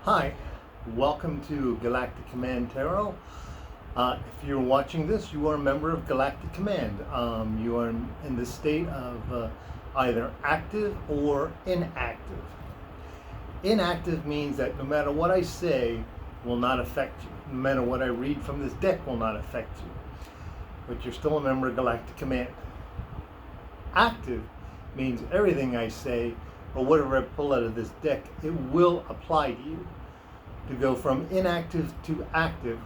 Hi, welcome to Galactic Command Tarot. If you're watching this, you are a member of Galactic Command. You are in the state of either active or inactive. Inactive means that no matter what I say will not affect you. No matter what I read from this deck will not affect you. But you're still a member of Galactic Command. Active means everything I say or whatever I pull out of this deck, it will apply to you. To go from inactive to active,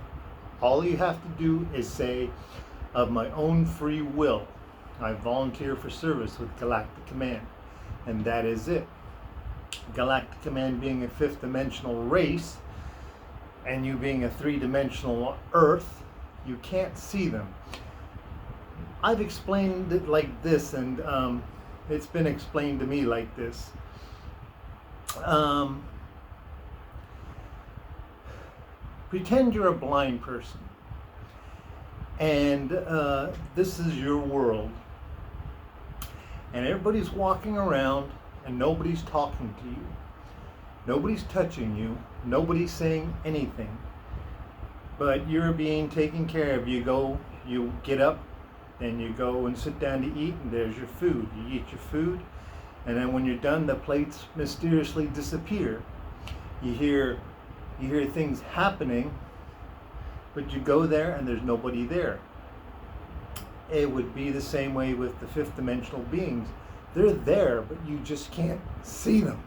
all you have to do is say, of my own free will, I volunteer for service with Galactic Command. And that is it. Galactic Command being a fifth dimensional race, and you being a three-dimensional Earth, you can't see them. I've explained it like this, and it's been explained to me like this. Pretend you're a blind person, and this is your world, and everybody's walking around and nobody's talking to you, nobody's touching you, nobody's saying anything, but you're being taken care of. You get up and you go and sit down to eat, and there's your food. You eat your food, and then when you're done, the plates mysteriously disappear. You hear things happening, but you go there and there's nobody there. It would be the same way with the fifth dimensional beings. They're there, but you just can't see them.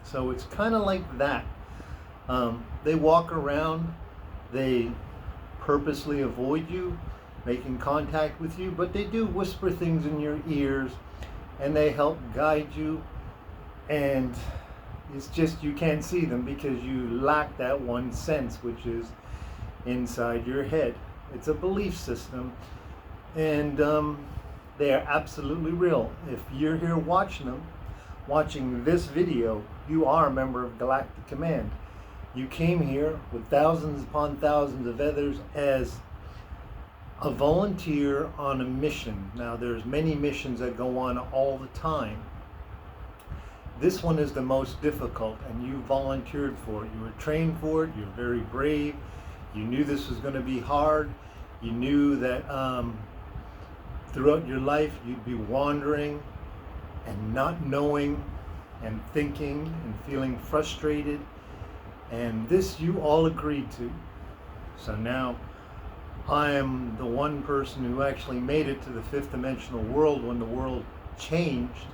So it's kind of like that. They walk around, they purposely avoid you making contact with you, but they do whisper things in your ears, and they help guide you, and it's just you can't see them because you lack that one sense, which is inside your head. It's a belief system, and they are absolutely real. If you're here watching this video, you are a member of Galactic Command. You came here with thousands upon thousands of others as a volunteer on a mission. Now, there's many missions that go on all the time. This one is the most difficult, and you volunteered for it. You were trained for it. You're very brave. You knew this was going to be hard. You knew that throughout your life you'd be wandering and not knowing and thinking and feeling frustrated. And this you all agreed to. So now I am the one person who actually made it to the fifth dimensional world when the world changed,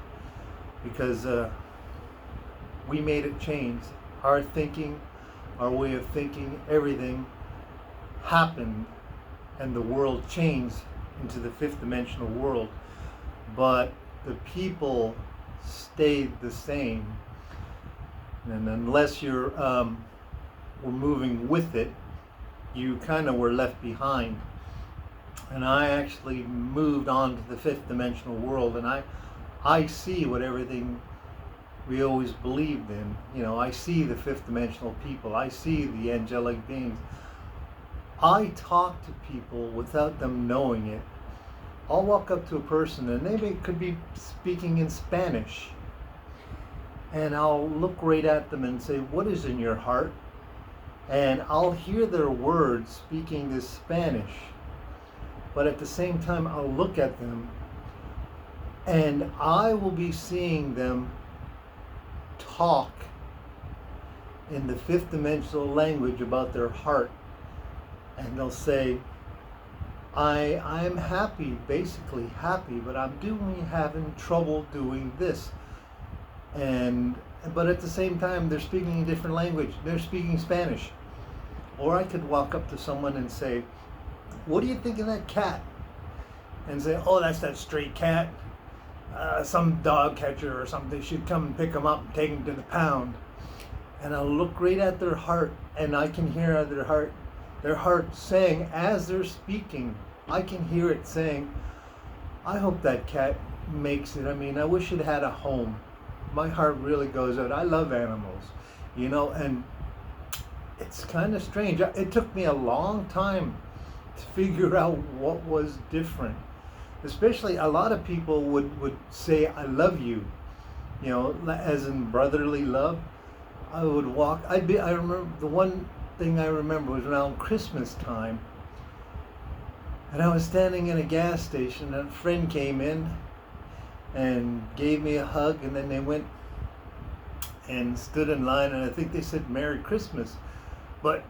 because we made it change. Our thinking, our way of thinking, everything happened, and the world changed into the fifth dimensional world. But the people stayed the same. And unless you're were moving with it, you kind of were left behind. And I actually moved on to the fifth dimensional world, and I see what everything we always believed in. You know, I see the fifth dimensional people. I see the angelic beings. I talk to people without them knowing it. I'll walk up to a person and they could be speaking in Spanish, and I'll look right at them and say, "What is in your heart?" And I'll hear their words speaking this Spanish, but at the same time I'll look at them and I will be seeing them talk in the fifth dimensional language about their heart, and they'll say, I'm happy, basically happy, but I'm having trouble doing this. But at the same time, they're speaking a different language. They're speaking Spanish. Or I could walk up to someone and say, "What do you think of that cat?" And say, "Oh, that's that stray cat. Some dog catcher or something should come and pick him up and take him to the pound." And I'll look right at their heart, and I can hear their heart saying, as they're speaking, I can hear it saying, "I hope that cat makes it. I mean, I wish it had a home." My heart really goes out. I love animals, you know, and it's kind of strange. It took me a long time to figure out what was different. Especially a lot of people would say, "I love you," you know, as in brotherly love. I would walk. I remember the one thing I remember was around Christmas time, and I was standing in a gas station, and a friend came in and gave me a hug, and then they went and stood in line, and I think they said Merry Christmas. But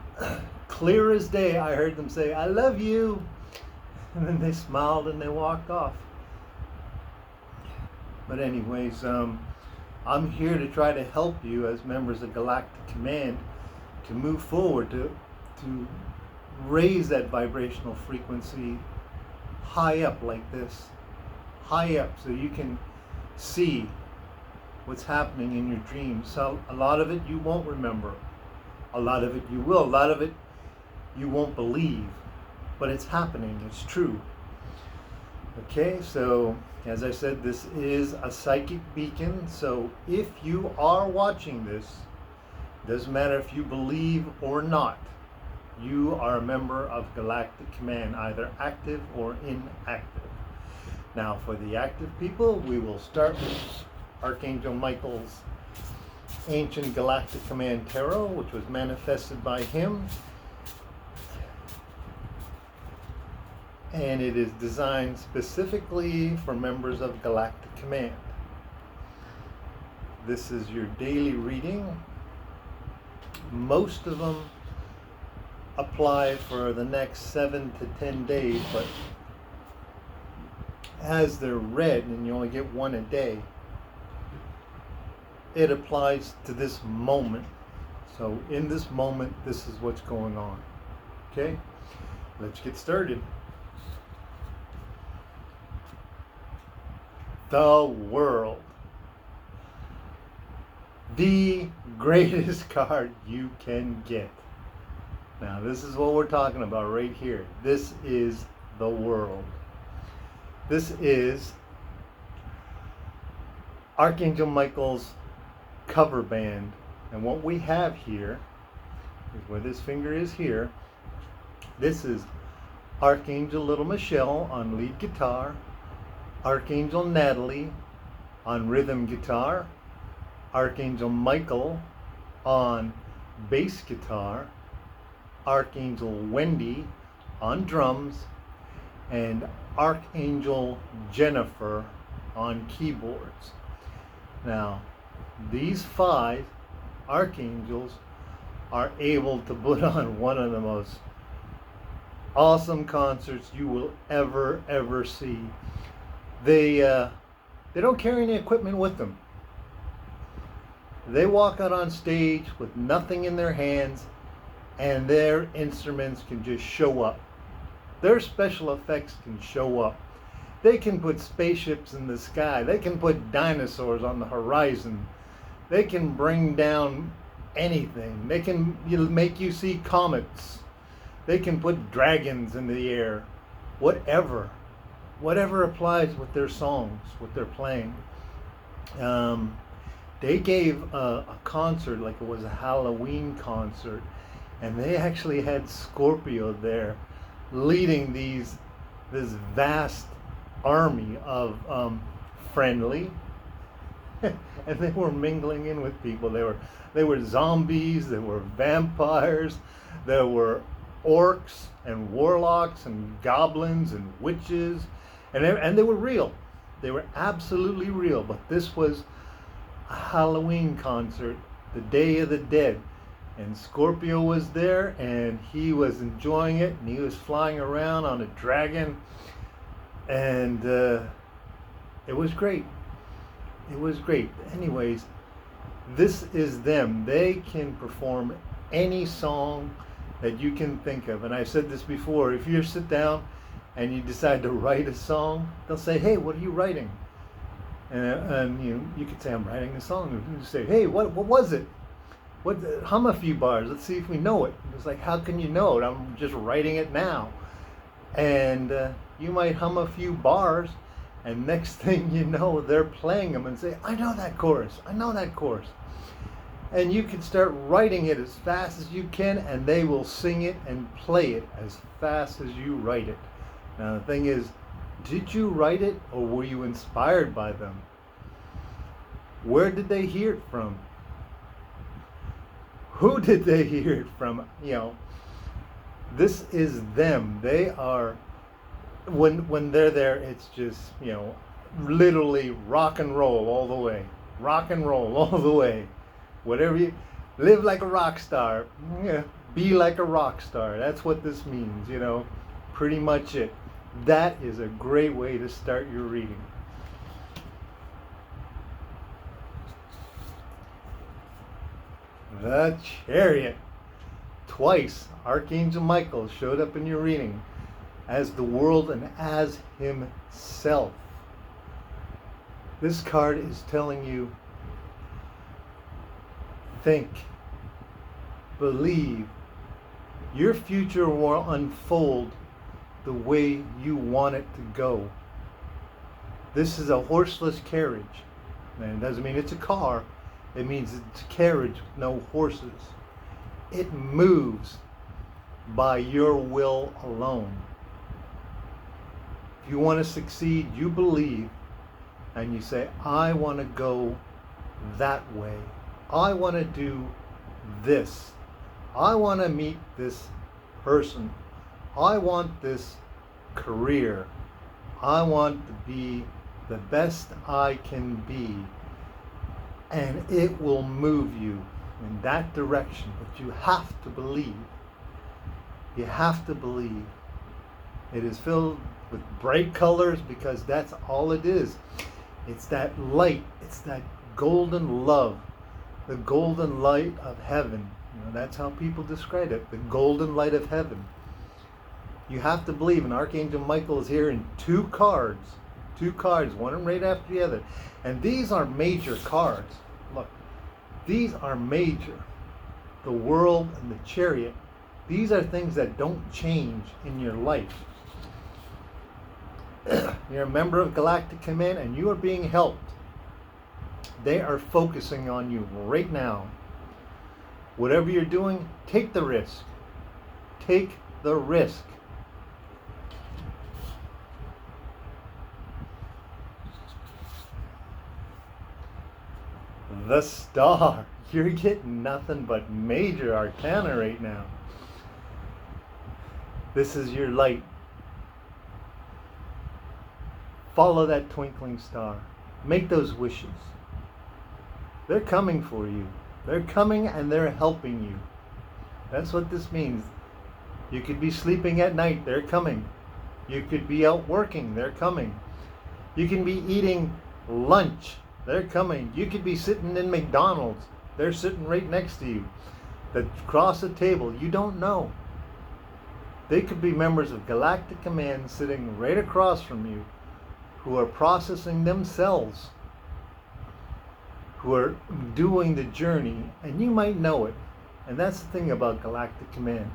clear as day, I heard them say, I love you. And then they smiled and they walked off. But anyways, I'm here to try to help you as members of Galactic Command to move forward, to raise that vibrational frequency high up like this. High up so you can see what's happening in your dreams. So a lot of it you won't remember. A lot of it you will. A lot of it you won't believe. But it's happening. It's true. Okay, so as I said, this is a psychic beacon. So if you are watching this, doesn't matter if you believe or not, you are a member of Galactic Command, either active or inactive. Now for the active people, we will start with Archangel Michael's ancient Galactic Command Tarot, which was manifested by him. And it is designed specifically for members of Galactic Command. This is your daily reading. Most of them apply for the next 7 to 10 days, but as they're read, and you only get one a day, it applies to this moment. So in this moment, this is what's going on. Okay, let's get started. The World. The greatest card you can get. Now this is what we're talking about right here. This is the World. This is Archangel Michael's cover band. And what we have here is where this finger is here. This is Archangel Little Michelle on lead guitar, Archangel Natalie on rhythm guitar, Archangel Michael on bass guitar, Archangel Wendy on drums, and Archangel Jennifer on keyboards. Now, these 5 archangels are able to put on one of the most awesome concerts you will ever see. They don't carry any equipment with them. They walk out on stage with nothing in their hands, and their instruments can just show up. Their special effects can show up. They can put spaceships in the sky. They can put dinosaurs on the horizon. They can bring down anything. They can make you see comets. They can put dragons in the air. Whatever applies with their songs, what they're playing. They gave a concert, like it was a Halloween concert, and they actually had Scorpio there leading this vast army of friendly, and they were mingling in with people. They were zombies, there were vampires, there were orcs and warlocks and goblins and witches, and they were real. They were absolutely real. But this was a Halloween concert, the Day of the Dead, and Scorpio was there, and he was enjoying it, and he was flying around on a dragon, and it was great. It was great. Anyways, this is them. They can perform any song that you can think of. And I've said this before, if you sit down and you decide to write a song, they'll say, hey, what are you writing? And you could say, I'm writing a song. And you say, hey, what was it? Hum a few bars. Let's see if we know it. It's like, how can you know it? I'm just writing it now. And you might hum a few bars, and next thing you know, they're playing them and say, I know that chorus. I know that chorus. And you can start writing it as fast as you can, and they will sing it and play it as fast as you write it. Now the thing is, did you write it, or were you inspired by them? Where did they hear it from? Who did they hear it from? This is them. They are, when they're there, it's just, literally rock and roll all the way. Rock and roll all the way. Whatever you, live like a rock star. Yeah, be like a rock star. That's what this means, pretty much it. That is a great way to start your reading. The Chariot. Twice, Archangel Michael showed up in your reading as the world and as himself. This card is telling you, think, believe, your future will unfold the way you want it to go. This is a horseless carriage. And it doesn't mean it's a car. It means it's a carriage with no horses. It moves by your will alone. If you want to succeed, you believe, and you say, I want to go that way. I want to do this. I want to meet this person. I want this career. I want to be the best I can be. And it will move you in that direction. But you have to believe. You have to believe. It is filled with bright colors because that's all it is. It's that light. It's that golden love. The golden light of heaven. That's how people describe it. The golden light of heaven. You have to believe. And Archangel Michael is here in two cards. Two cards, one right after the other. And these are major cards. Look, these are major. The World and the Chariot. These are things that don't change in your life. You're a member of Galactic Command and you are being helped. They are focusing on you right now. Whatever you're doing, take the risk. Take the risk. The Star. You're getting nothing but major arcana right now. This is your light. Follow that twinkling star. Make those wishes. They're coming for you. They're coming and they're helping you. That's what this means. You could be sleeping at night. They're coming. You could be out working. They're coming. You can be eating lunch. They're coming. You could be sitting in McDonald's. They're sitting right next to you. Across the table. You don't know. They could be members of Galactic Command sitting right across from you who are processing themselves, who are doing the journey, and you might know it. And that's the thing about Galactic Command,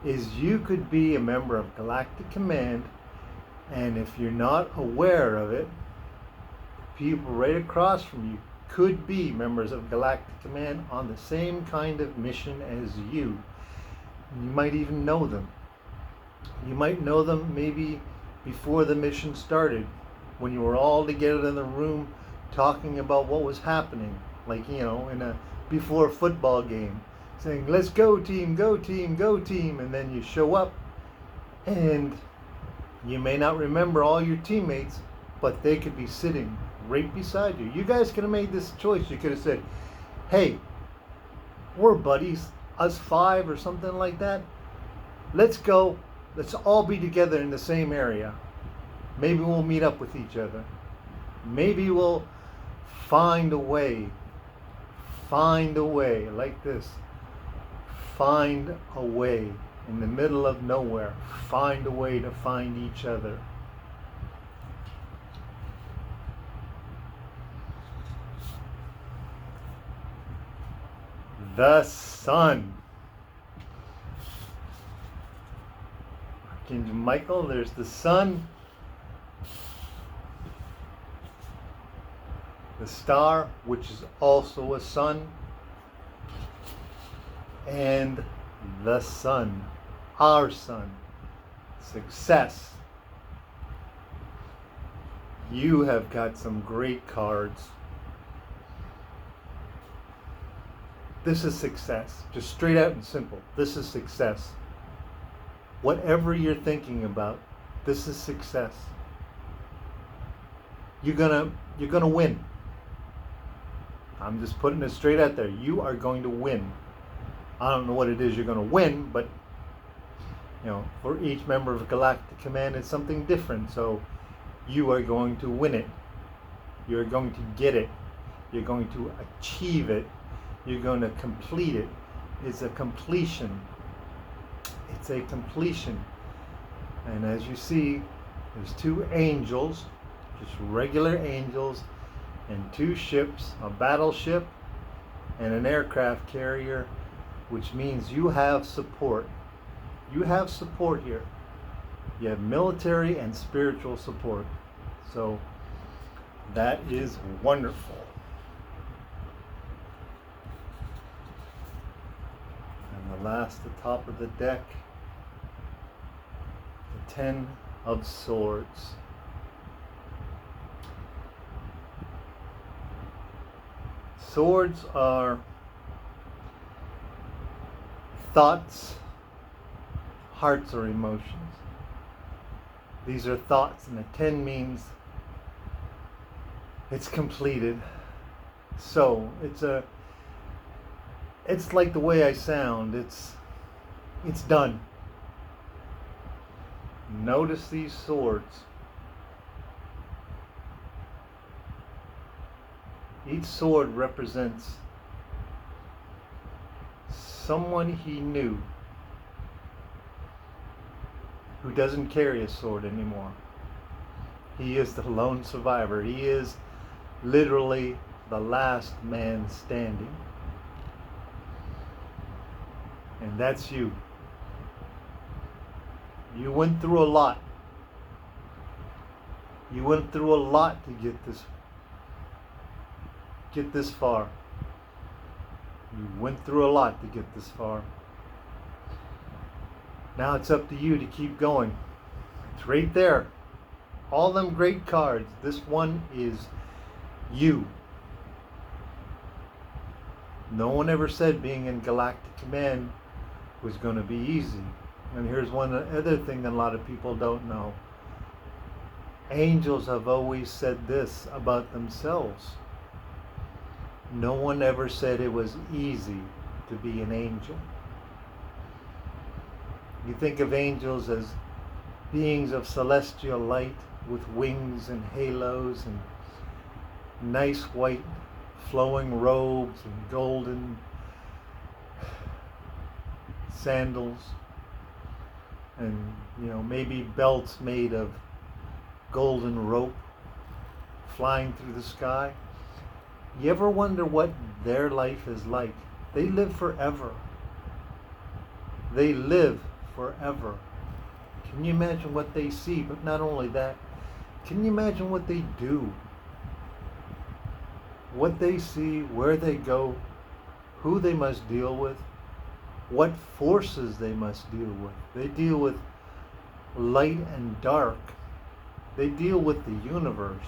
is you could be a member of Galactic Command, and if you're not aware of it, people right across from you could be members of Galactic Command on the same kind of mission as you. You might even know them. You might know them maybe before the mission started, when you were all together in the room talking about what was happening, like, in a before a football game, saying, let's go team, go team, go team, and then you show up and you may not remember all your teammates, but they could be sitting right beside you. You guys could have made this choice. You could have said, hey, we're buddies, us five or something like that. Let's go. Let's all be together in the same area. Maybe we'll meet up with each other. Maybe we'll find a way. Find a way like this. Find a way in the middle of nowhere. Find a way to find each other. The Sun. Archangel Michael, there's the Sun. The star, which is also a sun. And the sun, our sun. Success. You have got some great cards. This is success. Just straight out and simple. This is success. Whatever you're thinking about, this is success. You're gonna win. I'm just putting it straight out there. You are going to win. I don't know what it is you're going to win, but for each member of Galactic Command, it's something different. So you are going to win it. You're going to get it. You're going to achieve it. You're going to complete it. It's a completion. It's a completion. And as you see, there's two angels, just regular angels, and two ships, a battleship and an aircraft carrier, which means you have support. You have support here. You have military and spiritual support. So that is wonderful. And the last, the top of the deck, the 10 of Swords. Swords are thoughts, hearts, or emotions. These are thoughts, and a 10 means it's completed. So it's like the way I sound. It's done. Notice these swords. Each sword represents someone he knew who doesn't carry a sword anymore. He is the lone survivor. He is literally the last man standing. And that's you. You went through a lot. You went through a lot to get this far. You went through a lot to get this far. Now it's up to you to keep going. It's right there. All them great cards. This one is you. No one ever said being in Galactic Command was going to be easy. And here's one other thing that a lot of people don't know. Angels have always said this about themselves. No one ever said it was easy to be an angel. You think of angels as beings of celestial light with wings and halos and nice white flowing robes and golden sandals and maybe belts made of golden rope flying through the sky. You ever wonder what their life is like? They live forever. They live forever. Can you imagine what they see? But not only that, can you imagine what they do? What they see, where they go, who they must deal with, what forces they must deal with. They deal with light and dark. They deal with the universe.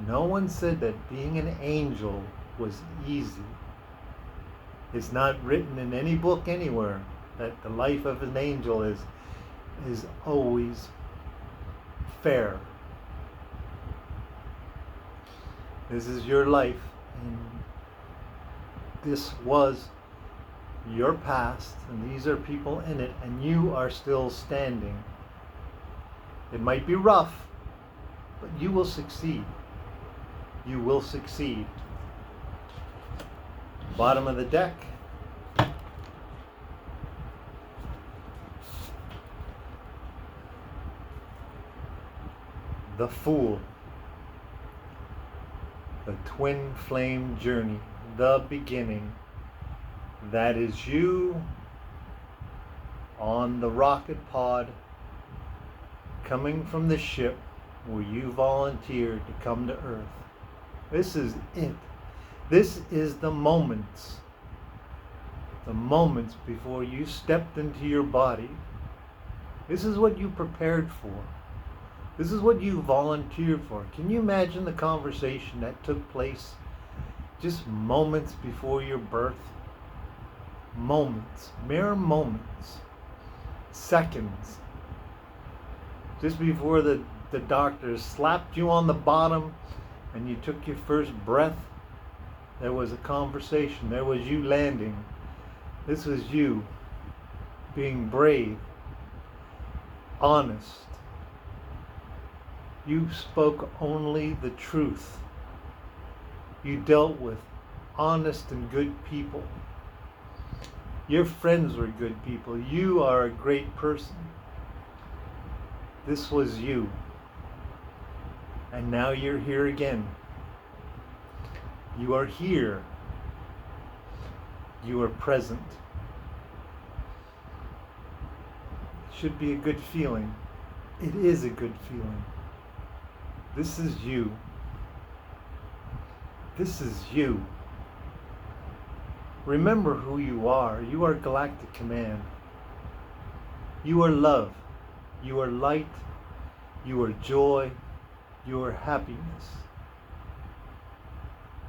No one said that being an angel was easy. It's not written in any book anywhere that the life of an angel is always fair. This is your life, and this was your past, and these are people in it, and you are still standing. It might be rough, but you will succeed. You will succeed. Bottom of the deck. The Fool. The Twinflame Journey. The beginning. That is you on the rocket pod coming from the ship where you volunteered to come to Earth. This is it. This is the moments. The moments before you stepped into your body. This is what you prepared for. This is what you volunteered for. Can you imagine the conversation that took place just moments before your birth. Moments, mere moments, seconds, just before the doctors slapped you on the bottom and you took your first breath, there was a conversation. There was you landing. This was you being brave, honest. You spoke only the truth. You dealt with honest and good people. Your friends were good people. You are a great person. This was you. And now you're here again. You are here. You are present. It should be a good feeling. It is a good feeling. This is you. This is you. Remember who you are. You are Galactic Command. You are love. You are light. You are joy. You are happiness.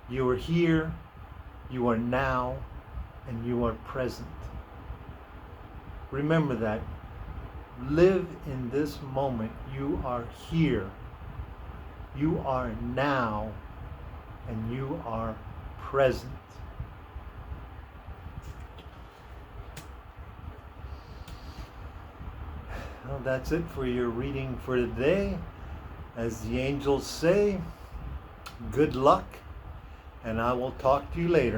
You are here. You are now. And you are present. Remember that. Live in this moment. You are here. You are now. And you are present. Well, that's it for your reading for today. As the angels say, good luck, and I will talk to you later.